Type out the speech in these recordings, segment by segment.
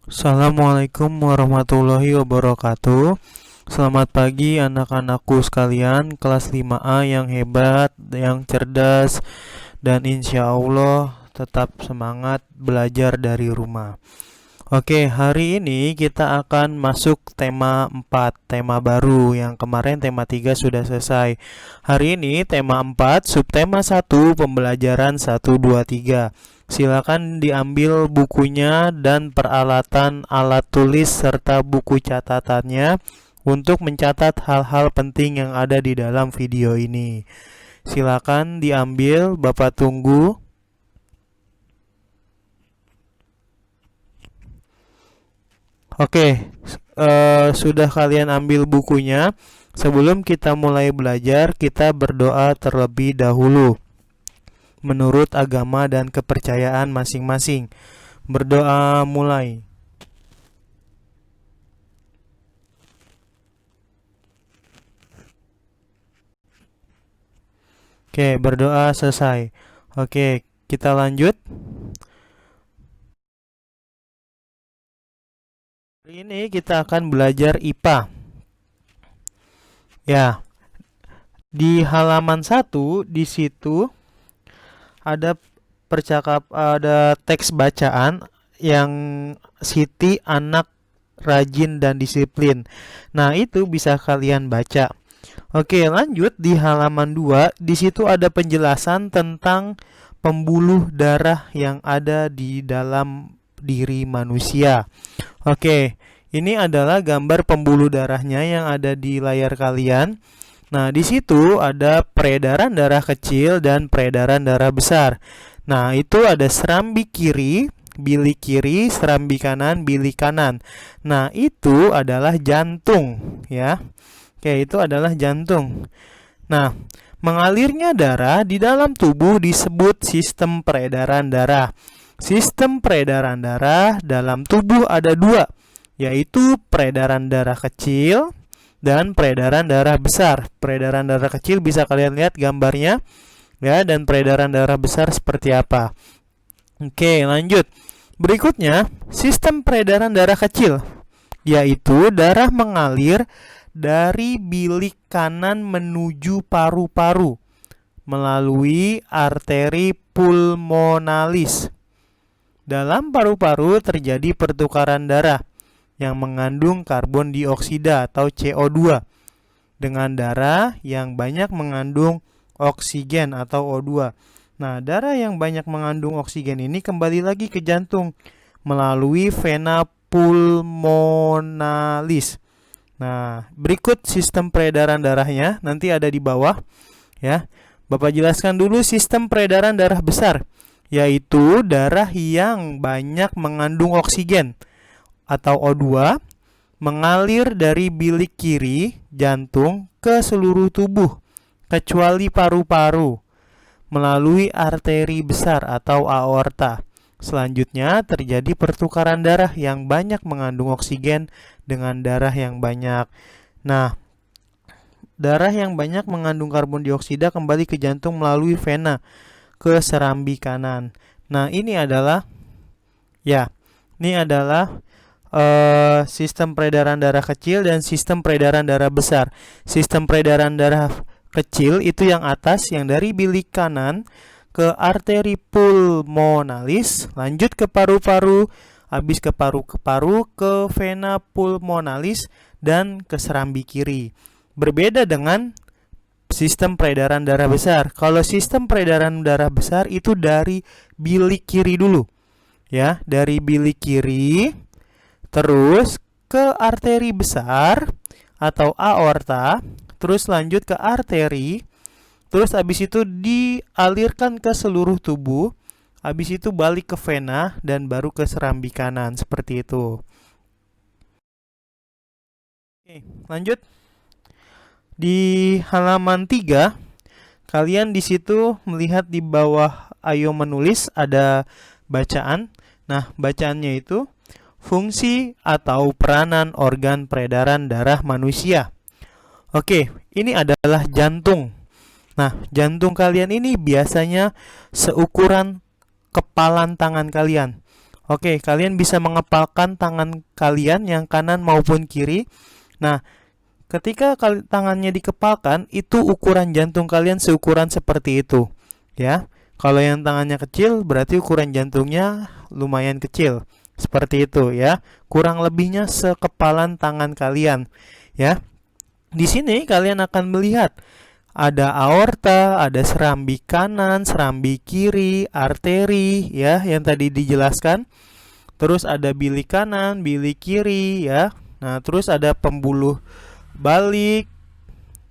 Assalamualaikum warahmatullahi wabarakatuh. Selamat pagi anak-anakku sekalian, kelas 5A yang hebat, yang cerdas, dan insya Allah tetap semangat belajar dari rumah. Oke, hari ini kita akan masuk tema 4, tema baru. Yang kemarin tema 3 sudah selesai. Hari ini tema 4, subtema 1, pembelajaran 1, 2, 3. Silakan diambil bukunya dan peralatan alat tulis serta buku catatannya untuk mencatat hal-hal penting yang ada di dalam video ini. Silakan diambil, Bapak tunggu. Oke, sudah kalian ambil bukunya. Sebelum kita mulai belajar, kita berdoa terlebih dahulu menurut agama dan kepercayaan masing-masing. Berdoa mulai. Oke, berdoa selesai. Oke, kita lanjut. Hari ini kita akan belajar IPA. Ya, di halaman 1 di situ ada ada teks bacaan yang Siti anak rajin dan disiplin. Nah, itu bisa kalian baca. Oke, lanjut di halaman 2. Di situ ada penjelasan tentang pembuluh darah yang ada di dalam diri manusia. Oke, ini adalah gambar pembuluh darahnya yang ada di layar kalian. Nah, di situ ada peredaran darah kecil dan peredaran darah besar. Nah, itu ada serambi kiri, bilik kiri, serambi kanan, bilik kanan. Nah, itu adalah jantung, ya. Oke, itu adalah jantung. Nah, mengalirnya darah di dalam tubuh disebut sistem peredaran darah. Sistem peredaran darah dalam tubuh ada dua, yaitu peredaran darah kecil dan peredaran darah besar. Peredaran darah kecil bisa kalian lihat gambarnya, ya, dan peredaran darah besar seperti apa. Oke, lanjut. Berikutnya, sistem peredaran darah kecil, yaitu darah mengalir dari bilik kanan menuju paru-paru melalui arteri pulmonalis. Dalam paru-paru terjadi pertukaran darah yang mengandung karbon dioksida atau CO2 dengan darah yang banyak mengandung oksigen atau O2. Nah, darah yang banyak mengandung oksigen ini kembali lagi ke jantung melalui vena pulmonalis. Nah, berikut sistem peredaran darahnya, nanti ada di bawah, ya. Bapak jelaskan dulu sistem peredaran darah besar, yaitu darah yang banyak mengandung oksigen atau O2 mengalir dari bilik kiri jantung ke seluruh tubuh kecuali paru-paru melalui arteri besar atau aorta. Selanjutnya terjadi pertukaran darah yang banyak mengandung oksigen dengan darah yang banyak. Nah, darah yang banyak mengandung karbon dioksida kembali ke jantung melalui vena ke serambi kanan. Nah, ini adalah sistem peredaran darah kecil dan sistem peredaran darah besar. Sistem peredaran darah kecil itu yang atas, yang dari bilik kanan ke arteri pulmonalis, lanjut ke paru-paru, habis ke paru-paru, ke vena pulmonalis, dan ke serambi kiri. Berbeda dengan sistem peredaran darah besar. Kalau sistem peredaran darah besar itu dari bilik kiri dulu, ya, dari bilik kiri terus ke arteri besar atau aorta, terus lanjut ke arteri, terus habis itu dialirkan ke seluruh tubuh, habis itu balik ke vena dan baru ke serambi kanan, seperti itu. Oke, lanjut. Di halaman 3, kalian di situ melihat di bawah ayo menulis ada bacaan. Nah, bacaannya itu fungsi atau peranan organ peredaran darah manusia. Oke, ini adalah jantung. Nah, jantung kalian ini biasanya seukuran kepalan tangan kalian. Oke, kalian bisa mengepalkan tangan kalian yang kanan maupun kiri. Nah, ketika tangannya dikepalkan, itu ukuran jantung kalian seukuran seperti itu. Ya, kalau yang tangannya kecil, berarti ukuran jantungnya lumayan kecil. Seperti itu ya. Kurang lebihnya sekepalan tangan kalian. Ya, di sini kalian akan melihat ada aorta, ada serambi kanan, serambi kiri, arteri ya yang tadi dijelaskan. Terus ada bilik kanan, bilik kiri ya. Nah, terus ada pembuluh balik,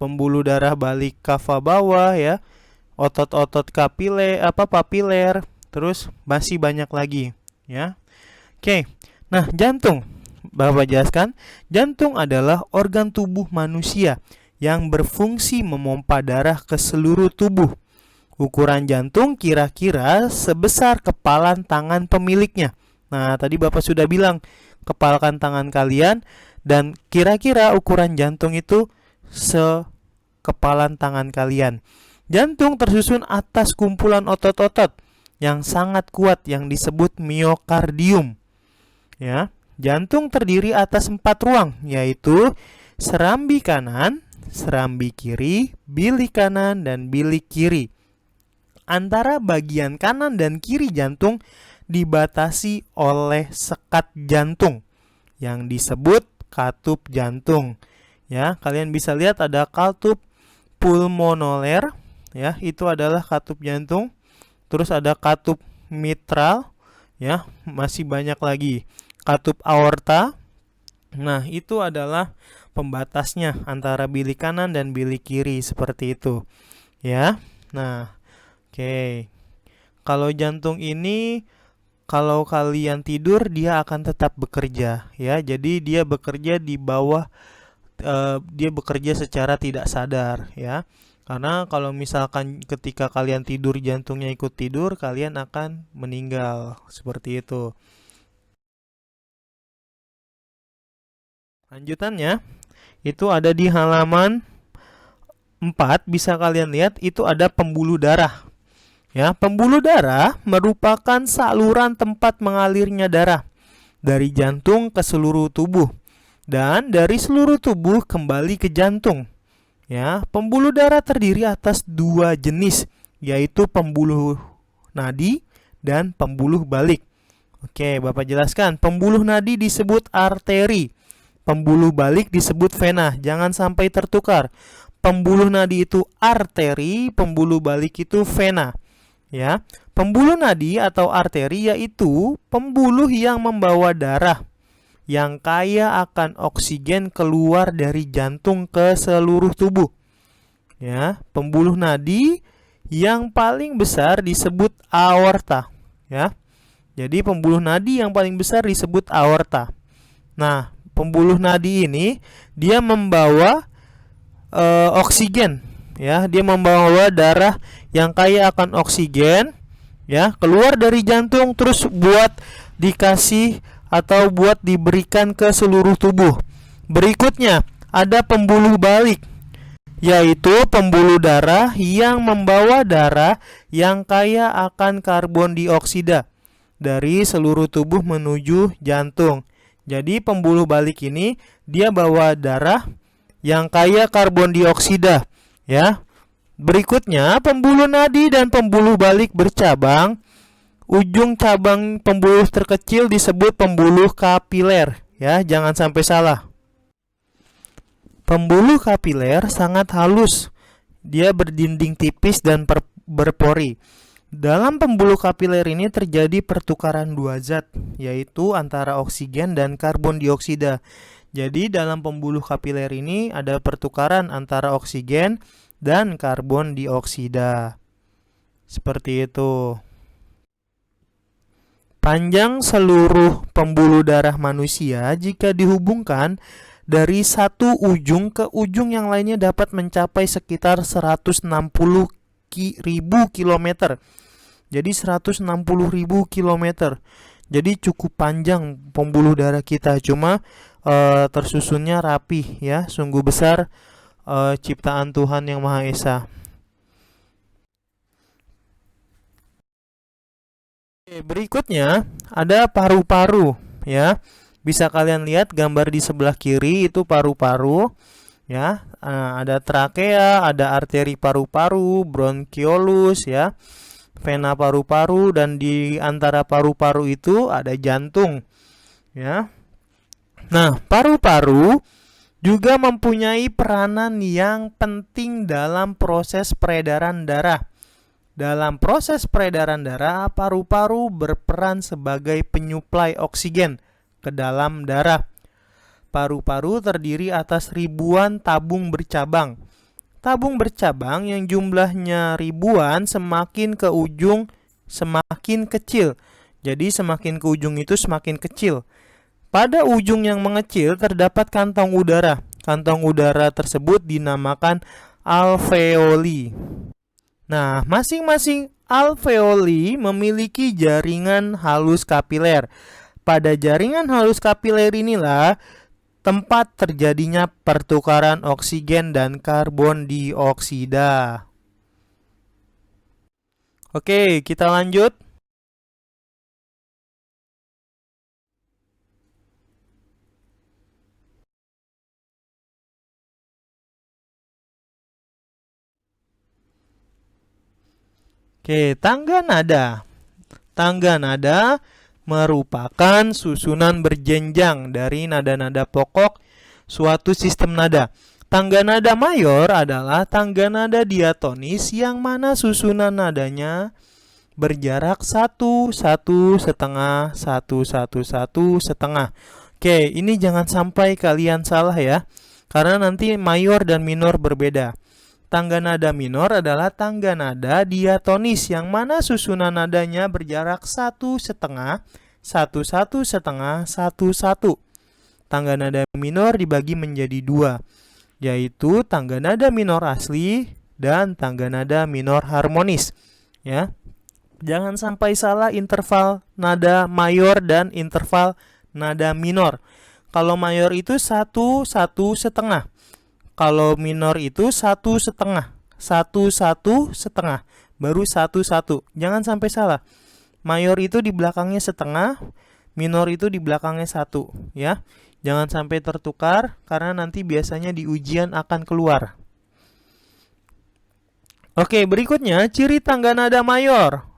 pembuluh darah balik kava bawah ya. Otot-otot papiler, terus masih banyak lagi ya. Oke. Nah, jantung. Bapak jelaskan, jantung adalah organ tubuh manusia yang berfungsi memompa darah ke seluruh tubuh. Ukuran jantung kira-kira sebesar kepalan tangan pemiliknya. Nah, tadi Bapak sudah bilang, kepalkan tangan kalian dan kira-kira ukuran jantung itu sekepalan tangan kalian. Jantung tersusun atas kumpulan otot-otot yang sangat kuat yang disebut miokardium. Ya, jantung terdiri atas 4 ruang, yaitu serambi kanan, serambi kiri, bilik kanan, dan bilik kiri. Antara bagian kanan dan kiri jantung dibatasi oleh sekat jantung yang disebut katup jantung. Ya, kalian bisa lihat ada katup pulmoner, ya, itu adalah katup jantung. Terus ada katup mitral, ya, masih banyak lagi. Katup aorta. Nah, itu adalah pembatasnya antara bilik kanan dan bilik kiri seperti itu. Ya. Nah, oke. Kalau jantung ini kalau kalian tidur dia akan tetap bekerja ya. Jadi dia bekerja di bawah dia bekerja secara tidak sadar ya. Karena kalau misalkan ketika kalian tidur jantungnya ikut tidur, kalian akan meninggal seperti itu. Lanjutannya itu ada di halaman 4, bisa kalian lihat itu ada pembuluh darah. Ya, pembuluh darah merupakan saluran tempat mengalirnya darah dari jantung ke seluruh tubuh dan dari seluruh tubuh kembali ke jantung. Ya, pembuluh darah terdiri atas 2 jenis, yaitu pembuluh nadi dan pembuluh balik. Oke, Bapak jelaskan. Pembuluh nadi disebut arteri, pembuluh balik disebut vena. Jangan sampai tertukar. Pembuluh nadi itu arteri, pembuluh balik itu vena. Ya, pembuluh nadi atau arteri yaitu pembuluh yang membawa darah yang kaya akan oksigen keluar dari jantung ke seluruh tubuh. Ya, pembuluh nadi yang paling besar disebut aorta. Ya, jadi pembuluh nadi yang paling besar disebut aorta. Nah, pembuluh nadi ini dia membawa oksigen. Ya, dia membawa darah yang kaya akan oksigen. Ya, keluar dari jantung terus buat dikasih atau buat diberikan ke seluruh tubuh. Berikutnya ada pembuluh balik, yaitu pembuluh darah yang membawa darah yang kaya akan karbon dioksida dari seluruh tubuh menuju jantung. Jadi pembuluh balik ini dia bawa darah yang kaya karbon dioksida, ya. Berikutnya pembuluh nadi dan pembuluh balik bercabang. Ujung cabang pembuluh terkecil disebut pembuluh kapiler, ya, jangan sampai salah. Pembuluh kapiler sangat halus. Dia berdinding tipis dan berpori. Dalam pembuluh kapiler ini terjadi pertukaran 2 zat, yaitu antara oksigen dan karbon dioksida. Jadi dalam pembuluh kapiler ini ada pertukaran antara oksigen dan karbon dioksida. Seperti itu. Panjang seluruh pembuluh darah manusia jika dihubungkan dari satu ujung ke ujung yang lainnya dapat mencapai sekitar 160.000 km. Jadi 160.000 km. Jadi cukup panjang pembuluh darah kita, cuma tersusunnya rapi ya, sungguh besar ciptaan Tuhan Yang Maha Esa. Oke, berikutnya ada paru-paru ya. Bisa kalian lihat gambar di sebelah kiri itu paru-paru ya. Ada trakea, ada arteri paru-paru, bronkiolus ya, vena paru-paru, dan di antara paru-paru itu ada jantung ya. Nah, paru-paru juga mempunyai peranan yang penting dalam proses peredaran darah. Dalam proses peredaran darah, paru-paru berperan sebagai penyuplai oksigen ke dalam darah. Paru-paru terdiri atas ribuan tabung bercabang. Tabung bercabang yang jumlahnya ribuan semakin ke ujung semakin kecil. Jadi semakin ke ujung itu semakin kecil. Pada ujung yang mengecil terdapat kantong udara. Kantong udara tersebut dinamakan alveoli. Nah, masing-masing alveoli memiliki jaringan halus kapiler. Pada jaringan halus kapiler inilah tempat terjadinya pertukaran oksigen dan karbon dioksida. Oke, kita lanjut. Oke, tangga nada. Tangga nada merupakan susunan berjenjang dari nada-nada pokok suatu sistem nada. Tangga nada mayor adalah tangga nada diatonis yang mana susunan nadanya berjarak 1, 1,5, 1, 1, 1,5. Oke, ini jangan sampai kalian salah ya, karena nanti mayor dan minor berbeda. Tangga nada minor adalah tangga nada diatonis yang mana susunan nadanya berjarak 1,5, 1, 1,5, 1, 1. Tangga nada minor dibagi menjadi dua, yaitu tangga nada minor asli dan tangga nada minor harmonis. Ya, jangan sampai salah interval nada mayor dan interval nada minor. Kalau mayor itu 1, 1,5. Kalau minor itu 1,5, 1, 1,5, baru 1, 1. Jangan sampai salah. Mayor itu di belakangnya setengah, minor itu di belakangnya 1 ya. Jangan sampai tertukar karena nanti biasanya di ujian akan keluar. Oke, berikutnya ciri tangga nada mayor.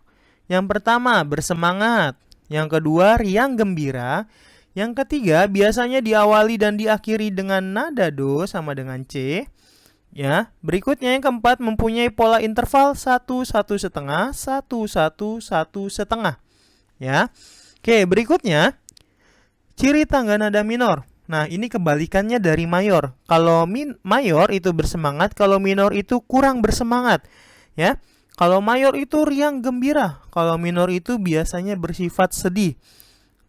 Yang pertama, bersemangat. Yang kedua, riang gembira. Yang ketiga, biasanya diawali dan diakhiri dengan nada do sama dengan C. Ya, berikutnya yang keempat mempunyai pola interval 1, 1,5, 1, 1, 1,5. Ya. Oke, berikutnya ciri tangga nada minor. Nah, ini kebalikannya dari mayor. Kalau mayor itu bersemangat, kalau minor itu kurang bersemangat. Ya. Kalau mayor itu riang gembira, kalau minor itu biasanya bersifat sedih.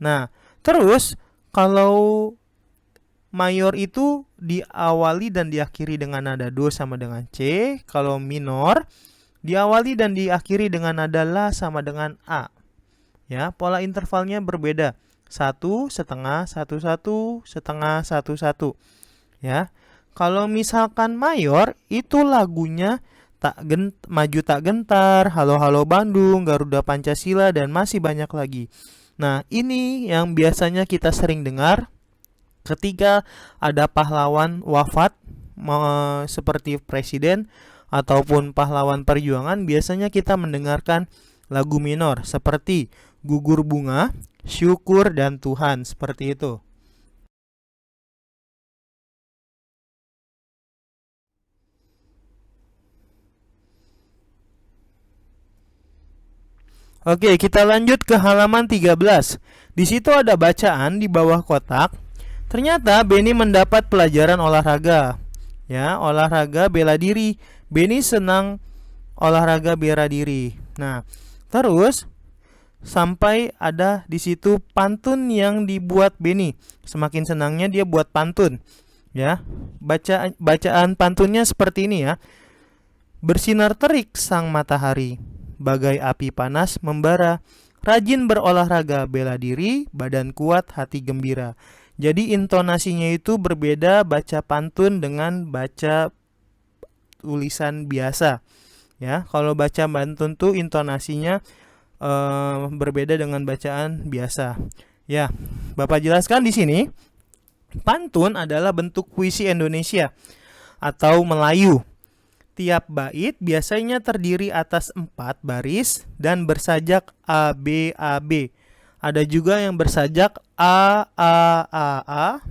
Nah, terus kalau mayor itu diawali dan diakhiri dengan nada do sama dengan C. Kalau minor diawali dan diakhiri dengan nada la sama dengan A. Ya, pola intervalnya berbeda. 1,5, 1, 1, 1,5, 1, 1. Ya. Kalau misalkan mayor itu lagunya Maju Tak Gentar, Halo Halo Bandung, Garuda Pancasila, dan masih banyak lagi. Nah, ini yang biasanya kita sering dengar ketika ada pahlawan wafat, seperti presiden ataupun pahlawan perjuangan. Biasanya kita mendengarkan lagu minor seperti Gugur Bunga, Syukur, dan Tuhan, seperti itu. Oke, kita lanjut ke halaman 13. Di situ ada bacaan di bawah kotak. Ternyata Benny mendapat pelajaran olahraga. Ya, olahraga bela diri. Benny senang olahraga bela diri. Nah, terus sampai ada di situ pantun yang dibuat Benny. Semakin senangnya dia buat pantun. Ya, bacaan pantunnya seperti ini ya. Bersinar terik sang matahari, bagai api panas membara. Rajin berolahraga bela diri, badan kuat hati gembira. Jadi intonasinya itu berbeda baca pantun dengan baca tulisan biasa. Ya, kalau baca pantun tuh intonasinya berbeda dengan bacaan biasa. Ya, Bapak jelaskan di sini, pantun adalah bentuk puisi Indonesia atau Melayu. Tiap bait biasanya terdiri atas 4 baris dan bersajak A B A B. Ada juga yang bersajak A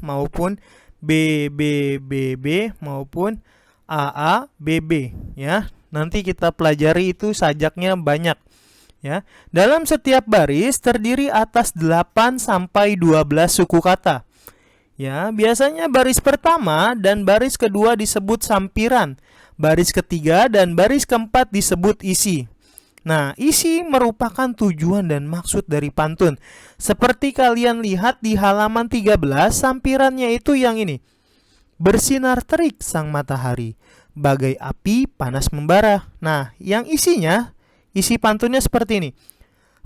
maupun B B B B maupun A B B, ya. Nanti kita pelajari itu sajaknya banyak, ya. Dalam setiap baris terdiri atas 8 sampai 12 suku kata. Ya, biasanya baris pertama dan baris kedua disebut sampiran, baris ketiga dan baris keempat disebut isi. Nah, isi merupakan tujuan dan maksud dari pantun. Seperti kalian lihat di halaman 13, sampirannya itu yang ini. Bersinar terik sang matahari, bagai api panas membara. Nah, yang isinya, isi pantunnya seperti ini.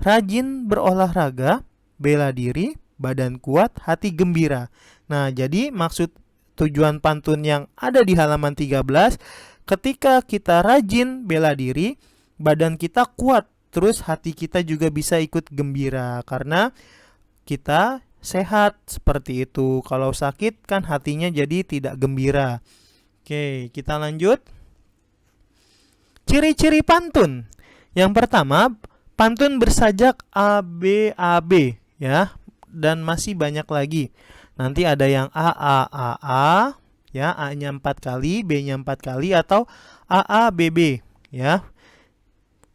Rajin berolahraga, bela diri, badan kuat, hati gembira. Nah, jadi maksud tujuan pantun yang ada di halaman 13, ketika kita rajin bela diri, badan kita kuat, terus hati kita juga bisa ikut gembira karena kita sehat, seperti itu. Kalau sakit kan hatinya jadi tidak gembira. Oke, kita lanjut. Ciri-ciri pantun. Yang pertama, pantun bersajak A B A B, ya, dan masih banyak lagi. Nanti ada yang A, ya, A-nya 4 kali, B-nya 4 kali, atau B B, ya.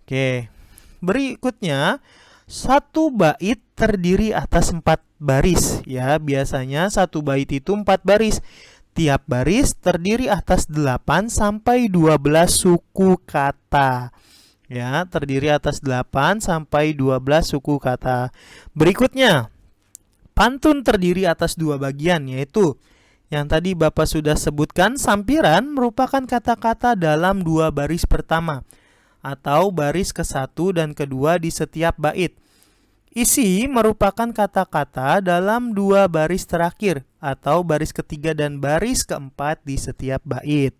Oke. Berikutnya, satu bait terdiri atas 4 baris, ya. Biasanya satu bait itu 4 baris. Tiap baris terdiri atas 8 sampai 12 suku kata. Ya, terdiri atas 8 sampai 12 suku kata. Berikutnya, pantun terdiri atas 2 bagian, yaitu yang tadi Bapak sudah sebutkan, sampiran merupakan kata-kata dalam 2 baris pertama atau baris ke-1 dan kedua di setiap bait. Isi merupakan kata-kata dalam 2 baris terakhir atau baris ketiga dan baris keempat di setiap bait.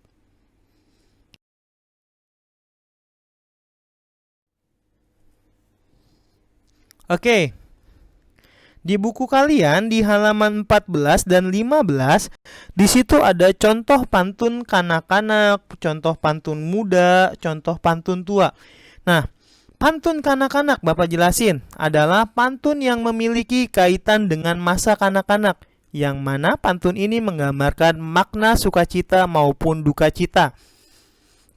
Oke. Di buku kalian di halaman 14 dan 15, di situ ada contoh pantun kanak-kanak, contoh pantun muda, contoh pantun tua. Nah, pantun kanak-kanak Bapak jelasin adalah pantun yang memiliki kaitan dengan masa kanak-kanak, yang mana pantun ini menggambarkan makna sukacita maupun duka cita.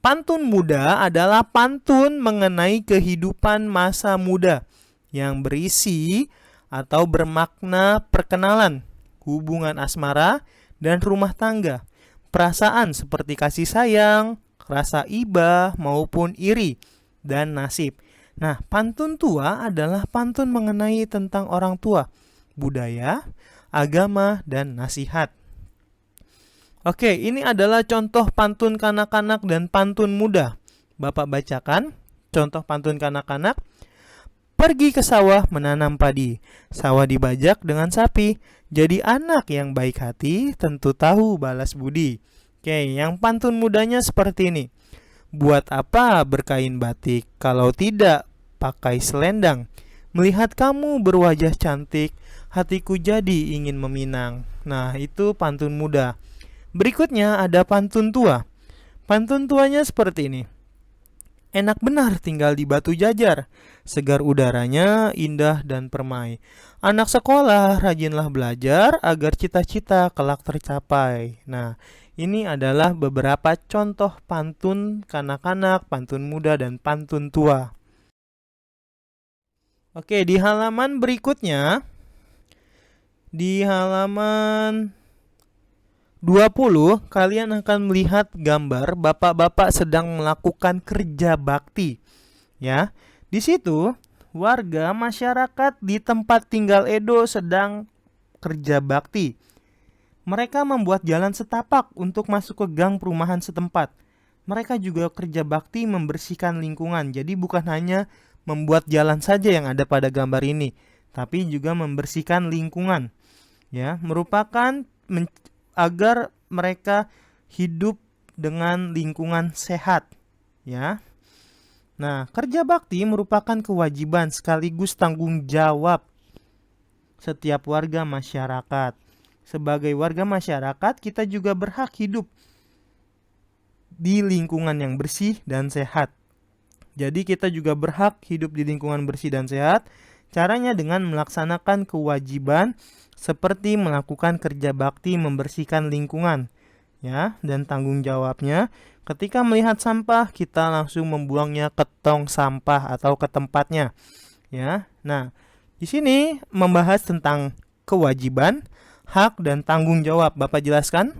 Pantun muda adalah pantun mengenai kehidupan masa muda yang berisi atau bermakna perkenalan, hubungan asmara, dan rumah tangga, perasaan seperti kasih sayang, rasa iba maupun iri, dan nasib. Nah, pantun tua adalah pantun mengenai tentang orang tua, budaya, agama, dan nasihat. Oke, ini adalah contoh pantun kanak-kanak dan pantun muda. Bapak bacakan contoh pantun kanak-kanak. Pergi ke sawah menanam padi, sawah dibajak dengan sapi. Jadi anak yang baik hati tentu tahu balas budi. Oke, yang pantun mudanya seperti ini. Buat apa berkain batik kalau tidak pakai selendang? Melihat kamu berwajah cantik, hatiku jadi ingin meminang. Nah, itu pantun muda. Berikutnya ada pantun tua. Pantun tuanya seperti ini. Enak benar tinggal di Batu Jajar, segar udaranya indah dan permai. Anak sekolah rajinlah belajar agar cita-cita kelak tercapai. Nah, ini adalah beberapa contoh pantun kanak-kanak, pantun muda, dan pantun tua. Oke, di halaman berikutnya, di halaman 20, kalian akan melihat gambar bapak-bapak sedang melakukan kerja bakti. Ya, di situ warga masyarakat di tempat tinggal Edo sedang kerja bakti. Mereka membuat jalan setapak untuk masuk ke gang perumahan setempat. Mereka juga kerja bakti membersihkan lingkungan. Jadi bukan hanya membuat jalan saja yang ada pada gambar ini, tapi juga membersihkan lingkungan. Ya, merupakan agar mereka hidup dengan lingkungan sehat, ya. Nah, kerja bakti merupakan kewajiban sekaligus tanggung jawab setiap warga masyarakat. Sebagai warga masyarakat, kita juga berhak hidup di lingkungan yang bersih dan sehat. Jadi kita juga berhak hidup di lingkungan bersih dan sehat. Caranya dengan melaksanakan kewajiban seperti melakukan kerja bakti membersihkan lingkungan, ya, dan tanggung jawabnya ketika melihat sampah kita langsung membuangnya ke tong sampah atau ke tempatnya, ya. Nah, di sini membahas tentang kewajiban, hak dan tanggung jawab. Bapak jelaskan?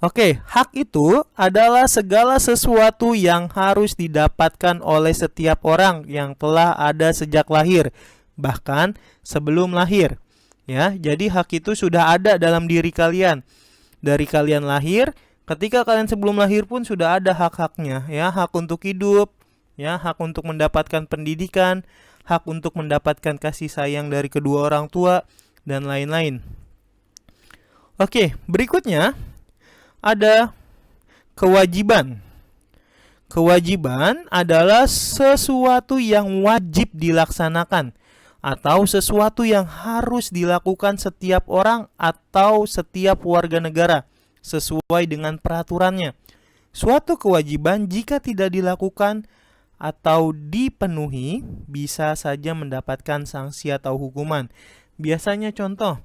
Oke, hak itu adalah segala sesuatu yang harus didapatkan oleh setiap orang yang telah ada sejak lahir, bahkan sebelum lahir. Ya, jadi hak itu sudah ada dalam diri kalian. Dari kalian lahir, ketika kalian sebelum lahir pun sudah ada hak-haknya, ya, hak untuk hidup, ya, hak untuk mendapatkan pendidikan, hak untuk mendapatkan kasih sayang dari kedua orang tua dan lain-lain. Oke, berikutnya ada kewajiban. Kewajiban adalah sesuatu yang wajib dilaksanakan atau sesuatu yang harus dilakukan setiap orang atau setiap warga negara sesuai dengan peraturannya. Suatu kewajiban jika tidak dilakukan atau dipenuhi bisa saja mendapatkan sanksi atau hukuman. Biasanya contoh,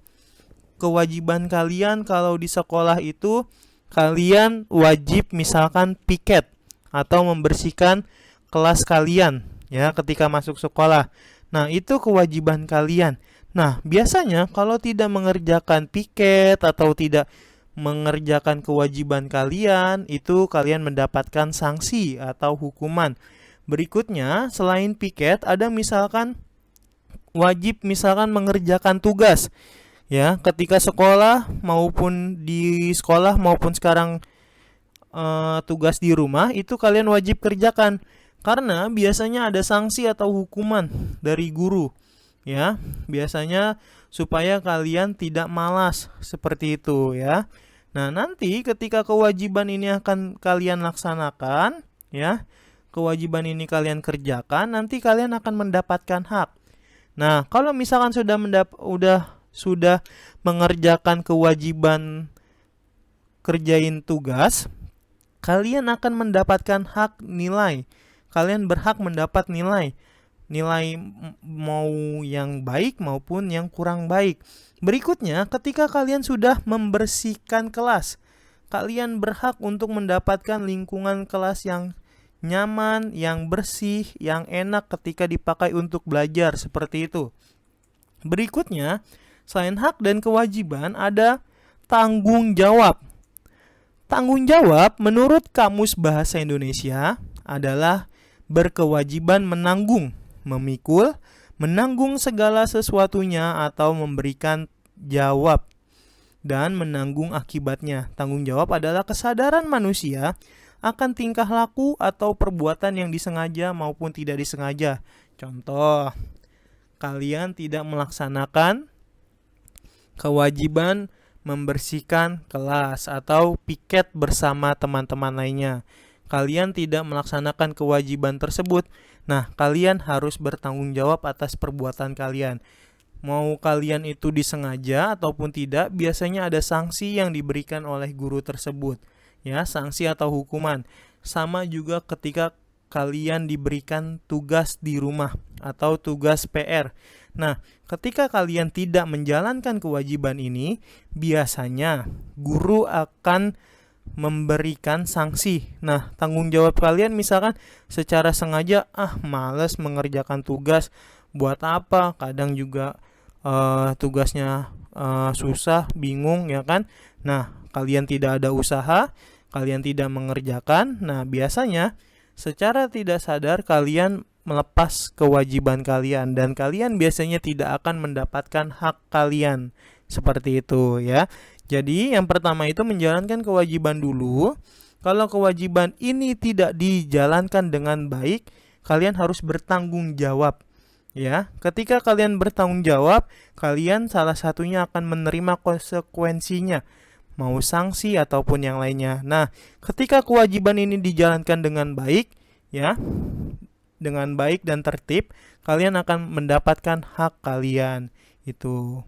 kewajiban kalian kalau di sekolah itu kalian wajib misalkan piket atau membersihkan kelas kalian, ya, ketika masuk sekolah. Nah, itu kewajiban kalian. Nah, biasanya kalau tidak mengerjakan piket atau tidak mengerjakan kewajiban kalian, itu kalian mendapatkan sanksi atau hukuman. Berikutnya, selain piket ada misalkan wajib misalkan mengerjakan tugas. Ya, ketika sekolah maupun di sekolah maupun sekarang tugas di rumah itu kalian wajib kerjakan karena biasanya ada sanksi atau hukuman dari guru, ya. Biasanya supaya kalian tidak malas seperti itu, ya. Nah, nanti ketika kewajiban ini akan kalian laksanakan, ya. Kewajiban ini kalian kerjakan, nanti kalian akan mendapatkan hak. Nah, kalau misalkan sudah mengerjakan kewajiban kerjain tugas, kalian akan mendapatkan hak nilai. Kalian berhak mendapat nilai mau yang baik maupun yang kurang baik. Berikutnya, ketika kalian sudah membersihkan kelas, kalian berhak untuk mendapatkan lingkungan kelas yang nyaman, yang bersih, yang enak ketika dipakai untuk belajar, seperti itu. Berikutnya, selain hak dan kewajiban, ada tanggung jawab. Tanggung jawab menurut Kamus Bahasa Indonesia adalah berkewajiban menanggung, memikul, menanggung segala sesuatunya atau memberikan jawab dan menanggung akibatnya. Tanggung jawab adalah kesadaran manusia akan tingkah laku atau perbuatan yang disengaja maupun tidak disengaja. Contoh, kalian tidak melaksanakan kewajiban membersihkan kelas atau piket bersama teman-teman lainnya. Kalian tidak melaksanakan kewajiban tersebut. Nah, kalian harus bertanggung jawab atas perbuatan kalian. Mau kalian itu disengaja ataupun tidak, biasanya ada sanksi yang diberikan oleh guru tersebut. Ya, sanksi atau hukuman. Sama juga ketika kalian diberikan tugas di rumah atau tugas PR. Nah, ketika kalian tidak menjalankan kewajiban ini, biasanya guru akan memberikan sanksi. Nah, tanggung jawab kalian misalkan secara sengaja, malas mengerjakan tugas, buat apa? Kadang juga tugasnya susah, bingung, ya kan? Nah, kalian tidak ada usaha, kalian tidak mengerjakan. Nah, biasanya secara tidak sadar kalian melepas kewajiban kalian dan kalian biasanya tidak akan mendapatkan hak kalian. Seperti itu, ya. Jadi yang pertama itu menjalankan kewajiban dulu. Kalau kewajiban ini tidak dijalankan dengan baik, kalian harus bertanggung jawab. Ya, ketika kalian bertanggung jawab, kalian salah satunya akan menerima konsekuensinya, mau sanksi ataupun yang lainnya. Nah, ketika kewajiban ini dijalankan dengan baik, ya, dengan baik dan tertib, kalian akan mendapatkan hak kalian. Itu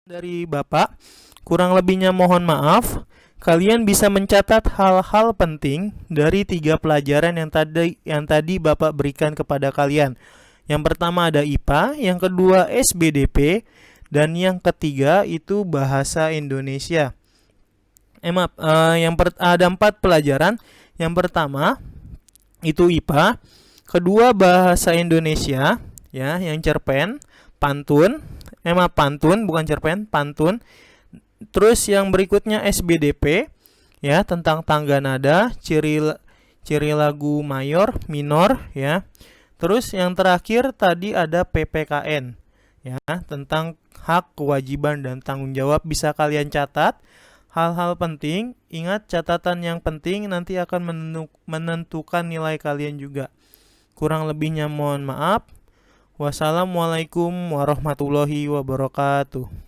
dari Bapak. Kurang lebihnya mohon maaf. Kalian bisa mencatat hal-hal penting dari 3 pelajaran yang tadi Bapak berikan kepada kalian. Yang pertama ada IPA, yang kedua SBDP, dan yang ketiga itu bahasa Indonesia. Maaf, ada 4 pelajaran. Yang pertama itu IPA, kedua bahasa Indonesia, ya, yang cerpen, pantun, maaf, pantun bukan cerpen, pantun. Terus yang berikutnya SBDP, ya, tentang tangga nada, ciri lagu mayor, minor, ya. Terus yang terakhir tadi ada PPKN, ya, tentang hak, kewajiban dan tanggung jawab. Bisa kalian catat hal-hal penting. Ingat, catatan yang penting nanti akan menentukan nilai kalian juga. Kurang lebihnya mohon maaf. Wassalamualaikum warahmatullahi wabarakatuh.